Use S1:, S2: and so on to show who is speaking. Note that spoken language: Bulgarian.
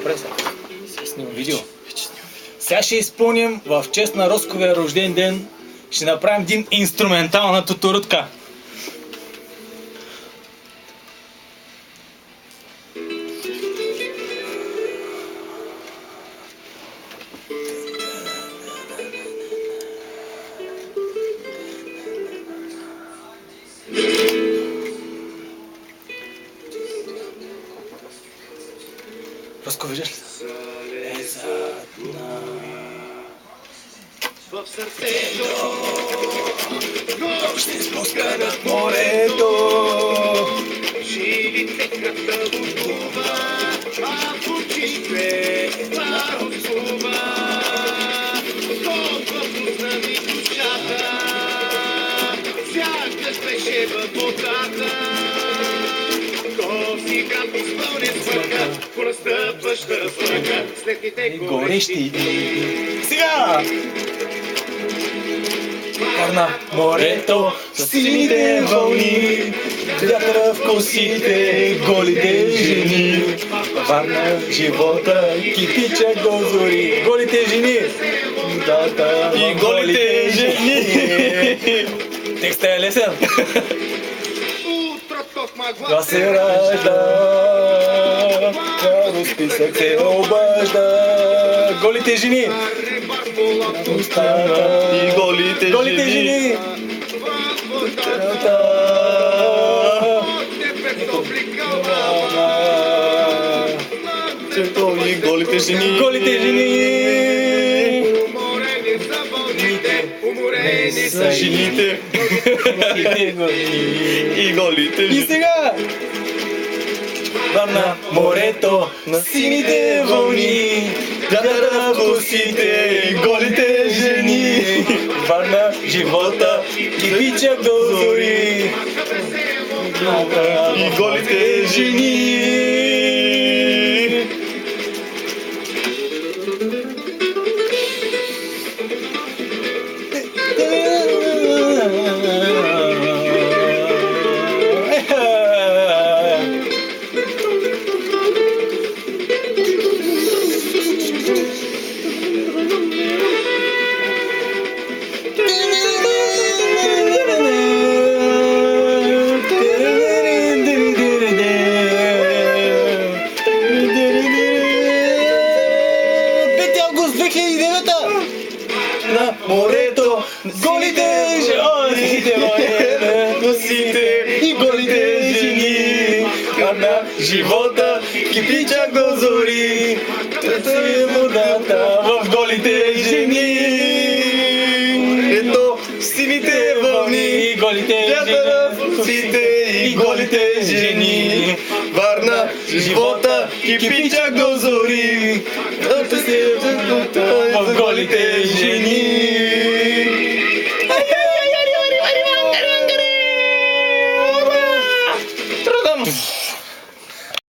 S1: Направи сега. Сега снимам видео. Сега ще изпълним в чест на Росковия рожден ден. Ще направим един инструментал на Тутурутка. Роско, виждаш ли?
S2: В сърцето
S1: ще спуска над морето.
S2: живите кръвта бутува, а в очите парусува. Толкова пусна ми душата, сякаш беше във водата. Този град изпълнен с мъка, понастъпваща смъка, слетните горещи дни.
S1: Сега! На морето с сините вълни, вятъра в косите, голите жени. Варна живота, китича до зори, голите жени. И голите жени. Текстът е лесен. Това се ражда, като списък се обажда. Голите жени.
S3: И голите жени. И голите жени.
S1: Голите жени.
S2: Уморени
S3: Са жените. И голите
S1: И
S3: жени.
S1: сега! На морето, на сините вълни, вятъра в косите, голите жени. Варна живота, кипича до зори.
S3: И голите жени.
S1: На морето, голите жени, носите и голите жени. На живота, кипичак до зори, търси водата в голите жени. Ето сините вълни, голите жени, и голите жени. Варна живота, кипичак до зори, търси водата в голите